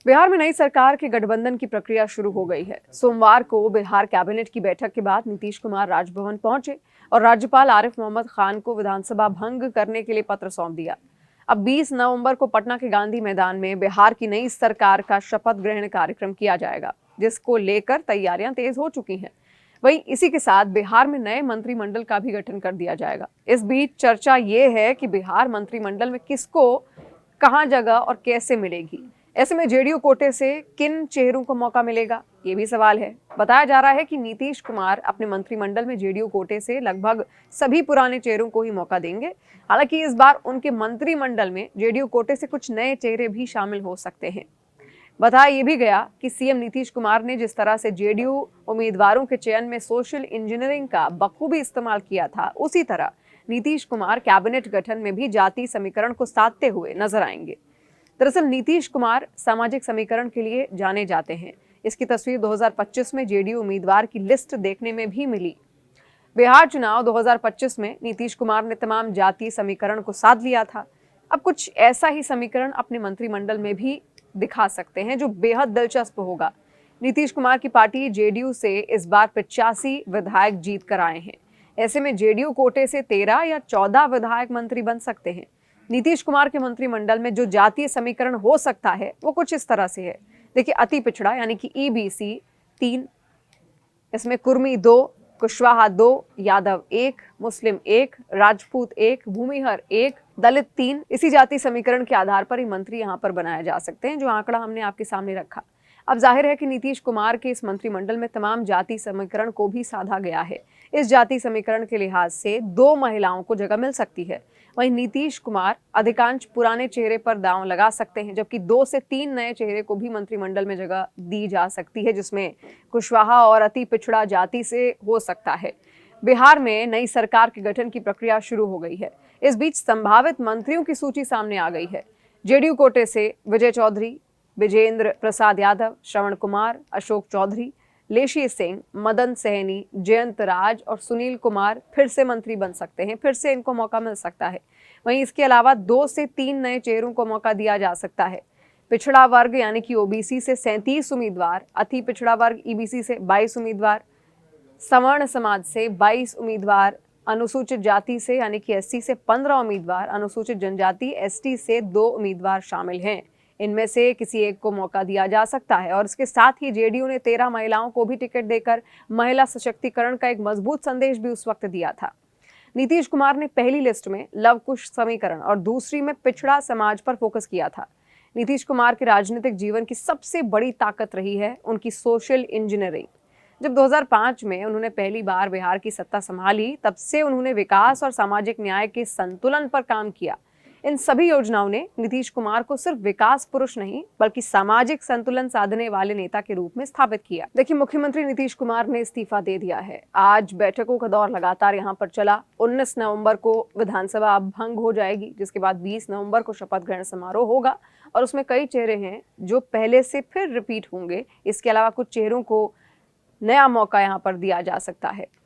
बिहार में नई सरकार के गठबंधन की प्रक्रिया शुरू हो गई है। सोमवार को बिहार कैबिनेट की बैठक के बाद नीतीश कुमार राजभवन पहुंचे और राज्यपाल आरिफ मोहम्मद खान को विधानसभा भंग करने के लिए पत्र सौंप दिया। अब 20 नवंबर को पटना के गांधी मैदान में बिहार की नई सरकार का शपथ ग्रहण कार्यक्रम किया जाएगा, जिसको लेकर तैयारियां तेज हो चुकी हैं। वहीं इसी के साथ बिहार में नए मंत्रिमंडल का भी गठन कर दिया जाएगा। इस बीच चर्चा ये है कि बिहार मंत्रिमंडल में किसको कहां जगह और कैसे मिलेगी। ऐसे में जेडीयू कोटे से किन चेहरों को मौका मिलेगा, ये भी सवाल है। बताया जा रहा है कि नीतीश कुमार अपने मंत्रिमंडल में जेडीयू कोटे से लगभग सभी पुराने चेहरों को ही मौका देंगे। हालांकि इस बार उनके मंत्रिमंडल में जेडीयू कोटे से कुछ नए चेहरे भी शामिल हो सकते हैं। बताया ये भी गया कि सीएम नीतीश कुमार ने जिस तरह से जेडीयू उम्मीदवारों के चयन में सोशल इंजीनियरिंग का बखूबी इस्तेमाल किया था, उसी तरह नीतीश कुमार कैबिनेट गठन में भी जाति समीकरण को साधते हुए नजर आएंगे। दरअसल नीतीश कुमार सामाजिक समीकरण के लिए जाने जाते हैं। इसकी तस्वीर 2025 में जेडीयू उम्मीदवार की लिस्ट देखने में भी मिली। बिहार चुनाव 2025 में नीतीश कुमार ने तमाम जातीय समीकरण को साध लिया था। अब कुछ ऐसा ही समीकरण अपने मंत्रिमंडल में भी दिखा सकते हैं, जो बेहद दिलचस्प होगा। नीतीश कुमार की पार्टी जेडीयू से इस बार 85 विधायक जीत कर आए हैं। ऐसे में जेडीयू कोटे से 13 या 14 विधायक मंत्री बन सकते हैं। नीतीश कुमार के मंत्रिमंडल में जो जातीय समीकरण हो सकता है वो कुछ इस तरह से है। देखिए, अति पिछड़ा यानी कि ईबीसी 3, इसमें कुर्मी 2, कुशवाहा 2, यादव 1, मुस्लिम 1, राजपूत 1, भूमिहर 1, दलित 3। इसी जाति समीकरण के आधार पर ही मंत्री यहाँ पर बनाए जा सकते हैं, जो आंकड़ा हमने आपके सामने रखा। अब जाहिर है कि नीतीश कुमार के इस मंत्रिमंडल में तमाम जाति समीकरण को भी साधा गया है। इस जाति समीकरण के लिहाज से 2 महिलाओं को जगह मिल सकती है। वहीं नीतीश कुमार अधिकांश पुराने चेहरे पर दांव लगा सकते हैं, जबकि 2 से 3 नए चेहरे को भी मंत्रिमंडल में जगह दी जा सकती है, जिसमें कुशवाहा और अति पिछड़ा जाति से हो सकता है। बिहार में नई सरकार के गठन की प्रक्रिया शुरू हो गई है। इस बीच संभावित मंत्रियों की सूची सामने आ गई है। जेडीयू कोटे से विजय चौधरी, विजेंद्र प्रसाद यादव, श्रवण कुमार, अशोक चौधरी, लेशी सिंह, मदन सहनी, जयंत राज और सुनील कुमार फिर से मंत्री बन सकते हैं। फिर से इनको मौका मिल सकता है। वहीं इसके अलावा 2 से 3 नए चेहरों को मौका दिया जा सकता है। पिछड़ा वर्ग यानी कि ओबीसी से 37 उम्मीदवार, अति पिछड़ा वर्ग ईबीसी से 22 उम्मीदवार, सवर्ण समाज से 22 उम्मीदवार, अनुसूचित जाति से यानी कि एससी से 15 उम्मीदवार, अनुसूचित जनजाति एसटी से 2 उम्मीदवार शामिल हैं। इनमें से किसी एक को मौका दिया जा सकता है। और इसके साथ ही जेडीयू ने 13 महिलाओं को भी टिकट देकर महिला सशक्तिकरण का एक मजबूत संदेश भी उस वक्त दिया था। नीतीश कुमार ने पहली लिस्ट में लव कुश समीकरण और दूसरी में पिछड़ा समाज पर फोकस किया था। नीतीश कुमार के राजनीतिक जीवन की सबसे बड़ी ताकत रही है उनकी सोशल इंजीनियरिंग। जब 2005 में उन्होंने पहली बार बिहार की सत्ता संभाली, तब से उन्होंने विकास और सामाजिक न्याय के संतुलन पर काम किया। इन सभी योजनाओं ने नीतीश कुमार को सिर्फ विकास पुरुष नहीं, बल्कि सामाजिक संतुलन साधने वाले नेता के रूप में स्थापित किया। देखिए, मुख्यमंत्री नीतीश कुमार ने इस्तीफा दे दिया है। आज बैठकों का दौर लगातार यहाँ पर चला। 19 नवंबर को विधानसभा भंग हो जाएगी, जिसके बाद 20 नवंबर को शपथ ग्रहण समारोह होगा और उसमें कई चेहरे हैं जो पहले से फिर रिपीट होंगे। इसके अलावा कुछ चेहरों को नया मौका यहाँ पर दिया जा सकता है।